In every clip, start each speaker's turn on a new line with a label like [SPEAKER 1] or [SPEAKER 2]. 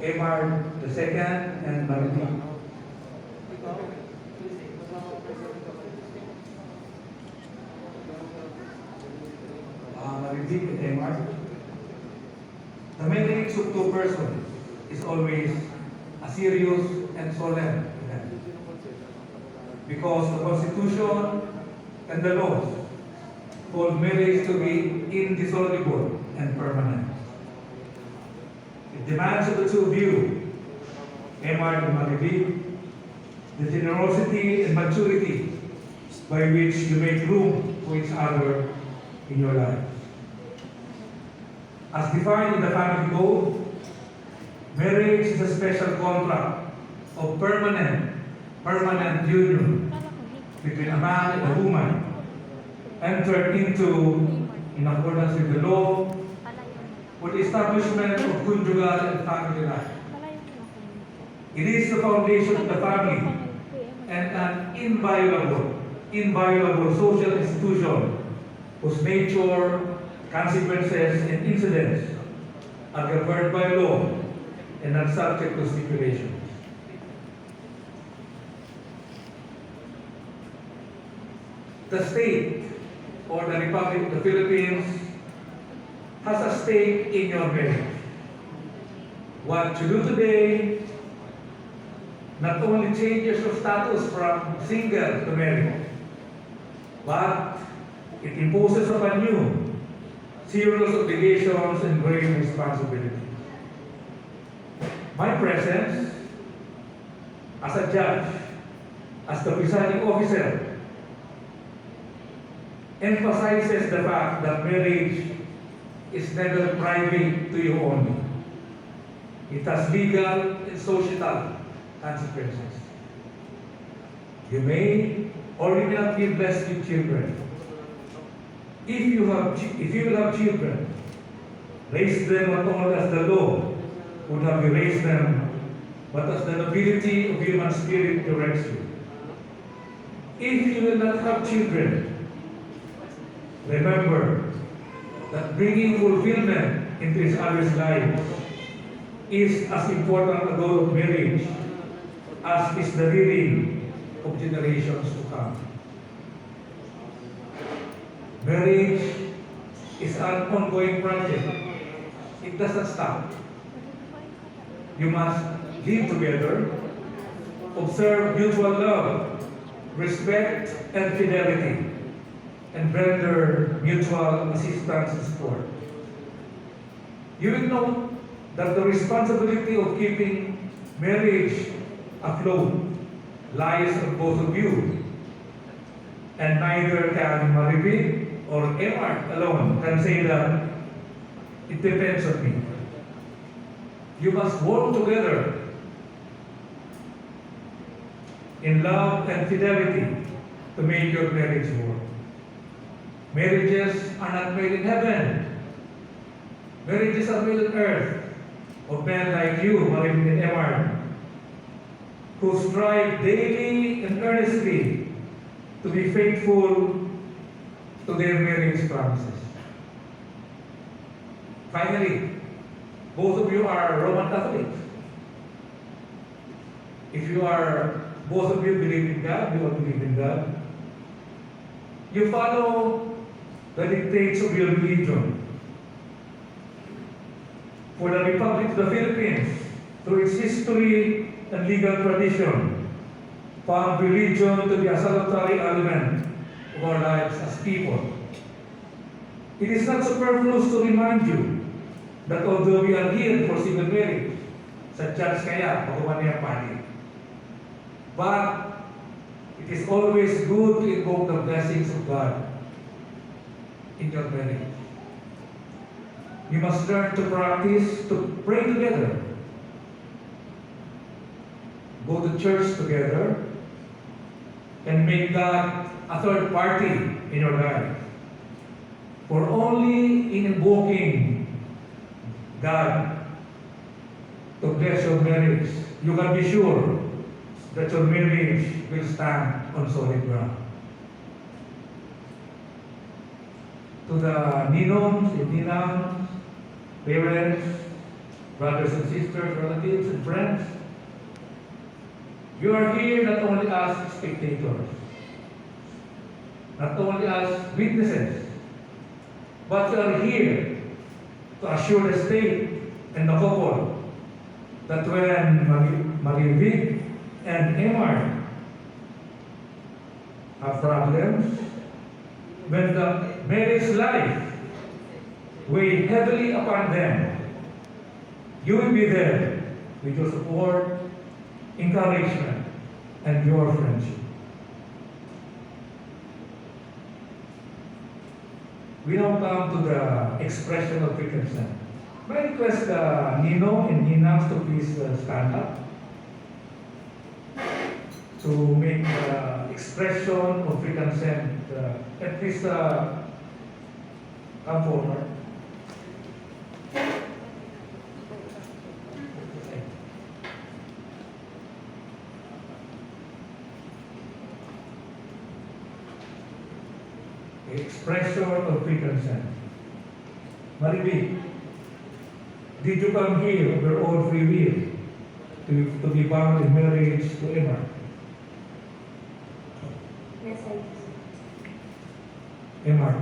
[SPEAKER 1] Emar the second, and Maritik. Maritik and Emar. The marriage of two persons is always a serious and solemn event, because the Constitution and the laws hold marriage to be indissoluble and permanent. It demands of the two of you, Emar and Maritik, the generosity and maturity by which you make room for each other in your lives. As defined in the family code, marriage is a special contract of permanent union between a man and a woman, entered into in accordance with the law for the establishment of conjugal and family life. It is the foundation of the family and an inviolable social institution whose nature, consequences, and incidents are governed by law and not subject to stipulations. The state or the Republic of the Philippines has a stake in your marriage. What you do today not only changes your status from single to married, but it imposes upon you serious obligations and grave responsibilities. My presence as a judge, as the presiding officer, emphasizes the fact that marriage is never private to you only. It has legal and social consequences. You may or you may not be blessed with children. If you will have children, raise them not only as the law would have you raised them, but as the nobility of human spirit directs you. If you will not have children, remember that bringing fulfillment into each other's lives is as important a goal of marriage as is the rearing of generations to come. Marriage is an ongoing project. It doesn't stop. You must live together, observe mutual love, respect, and fidelity, and render mutual assistance and support. You will know that the responsibility of keeping marriage afloat lies on both of you, and neither can Maritik or Emar alone can say that it depends on me. You must work together in love and fidelity to make your marriage work. Marriages are not made in heaven. Marriages are made on earth of men like you, Maritik and Emar, who strive daily and earnestly to be faithful to their marriage promises. Finally, both of you are Roman Catholics. If both of you believe in God, you all believe in God, you follow the dictates of your religion. For the Republic of the Philippines, through its history and legal tradition, found religion to be a salutary element of our lives as people. It is not superfluous to remind you that although we are here for civil marriage, sa church kaya, pagawa niya party, but it is always good to invoke the blessings of God in your marriage. You must learn to practice to pray together, go to church together, and make God a third party in your life. For only in invoking God to bless your marriage, you can be sure that your marriage will stand on solid ground. To the ninongs and ninangs, parents, brothers and sisters, relatives and friends, you are here not only as spectators, not only as witnesses, but you are here to assure the state and the couple that when Marivic and Emar have problems, when the marriage life weigh heavily upon them, you will be there with your support, encouragement, and your friendship. We now come to the expression of free consent. May I request Nino and Nina to please stand up to make the expression of free consent. At least come forward. Expression of free consent. Marivic, did you come here of your own free will to be bound in marriage to Emma?
[SPEAKER 2] Yes, I do.
[SPEAKER 1] Emma,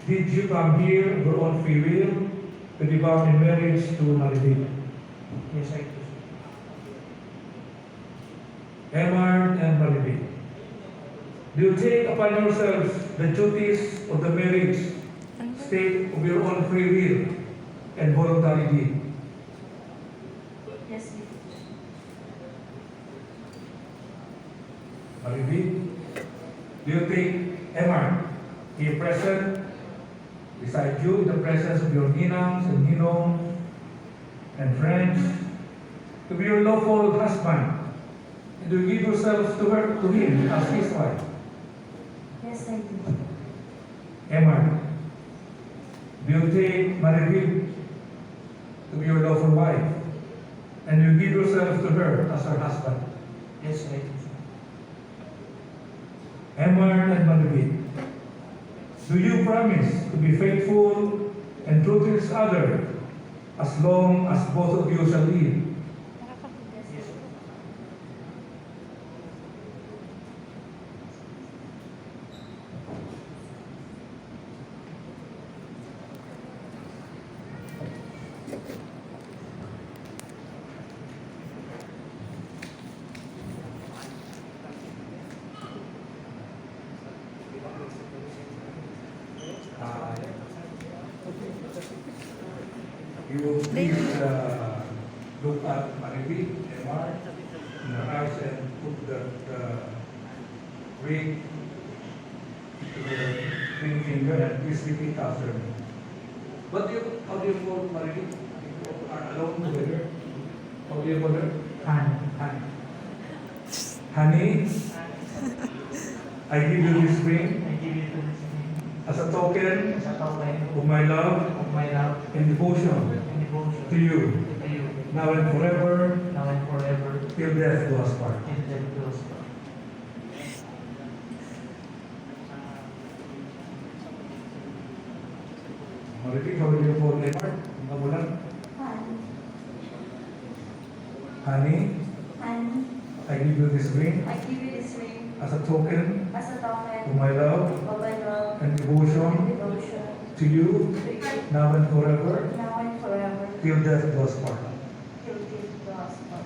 [SPEAKER 1] did you come here of your own free will to be bound in marriage to Marivic?
[SPEAKER 3] Yes, I do.
[SPEAKER 1] Emma and Marivic, do you take upon yourselves the duties of the marriage state of your own free will and voluntary deed?
[SPEAKER 2] Yes, I do.
[SPEAKER 1] Marivic, do you take Emma here present beside you in the presence of your ninangs and ninongs and friends to be your lawful husband and to give yourself to him as his wife?
[SPEAKER 2] Yes, I do.
[SPEAKER 1] Emma, do you take Marivic to be your lawful wife and you give yourself to her as her husband?
[SPEAKER 3] Yes, I do.
[SPEAKER 1] Emma and Marivic, do you promise to be faithful and true to each other as long as both of you shall live?
[SPEAKER 2] Yes,
[SPEAKER 1] You will please look at Marivic, Emma, in her eyes and put the ring to the ring finger and please repeat after me. How do you call Marivic? You are alone together? How do you call her? Honey. Honey, I give you this ring
[SPEAKER 3] I give you to this ring
[SPEAKER 1] as a token
[SPEAKER 3] as a token
[SPEAKER 1] of my love
[SPEAKER 3] of my love
[SPEAKER 1] and devotion
[SPEAKER 3] and devotion
[SPEAKER 1] to you,
[SPEAKER 3] to you,
[SPEAKER 1] now and forever,
[SPEAKER 3] now and forever,
[SPEAKER 1] till death do us part.
[SPEAKER 3] till death do us part.
[SPEAKER 1] Marivic, how do you call Emma? Mabulan?
[SPEAKER 2] Honey.
[SPEAKER 1] Honey,
[SPEAKER 2] Honey,
[SPEAKER 1] I give you this ring
[SPEAKER 2] I give you this ring
[SPEAKER 1] as a token
[SPEAKER 2] as a
[SPEAKER 1] of
[SPEAKER 2] token
[SPEAKER 1] my love
[SPEAKER 2] of my love
[SPEAKER 1] and
[SPEAKER 2] and
[SPEAKER 1] devotion
[SPEAKER 2] devotion
[SPEAKER 1] to you,
[SPEAKER 2] to you,
[SPEAKER 1] now and forever,
[SPEAKER 2] now and forever,
[SPEAKER 1] till death do us part.
[SPEAKER 2] till death do us part.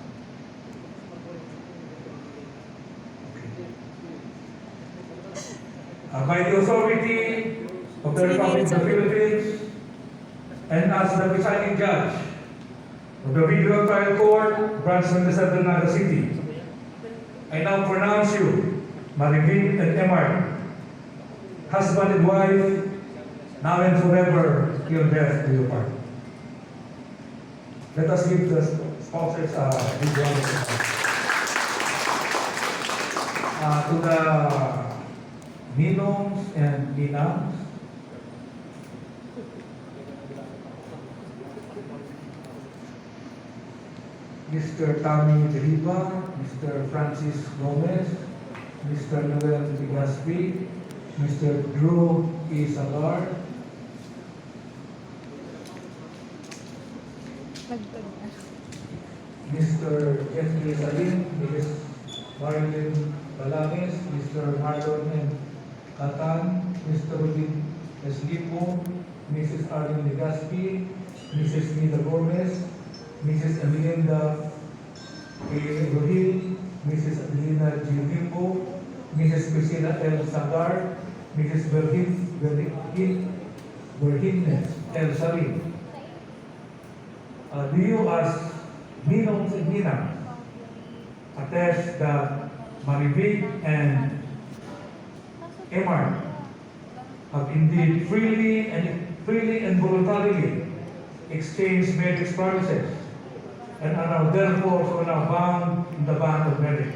[SPEAKER 1] By the authority of the Republic of the Philippines and as the presiding judge of the Regional Trial Court, Branch 27, Naga City, I now pronounce you, Marivic and Emma, husband and wife, now and forever, till death do you part. Let us give the sponsors a big round of applause. To the ninongs and ninangs, Mr. Tommy Delipa, Mr. Francis Gomez, Mr. Noel Bigaspi, Mr. Drew E. Salar, Mr. Jeffrey Salim, Mrs. Marilyn Balanes, Mr. Marlon M. Catan, Mr. Ruben Eslipo, Mrs. Arlene Legaspi, Mrs. Nida Gomez, Mrs. Amelinda A. Rohil, Mrs. Adelina G. Limbo, Mrs. Christina L. Sagar, Mrs. Virginia L. Salim. Do you as Ninong and Ninang attest that Maribig and Emar have indeed freely and voluntarily exchanged marriage promises and are now therefore so now bound in the bond of marriage?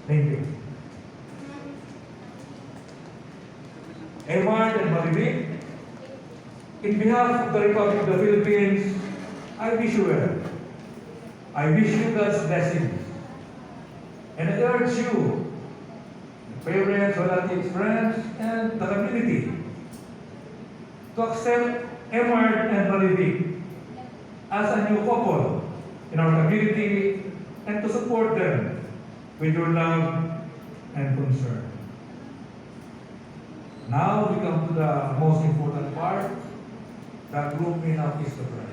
[SPEAKER 1] Thank you. Emar and Maribig, in behalf of the Republic of the Philippines, I wish you well. I wish you God's blessings. And I urge you, parents, relatives, friends, and the community, to accept Emar and Maribig as a new couple in our community and to support them with your love and concern. Now we come to the most important part, the grooming of Mr. Bride.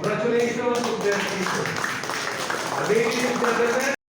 [SPEAKER 1] Congratulations to their future. Ladies and gentlemen,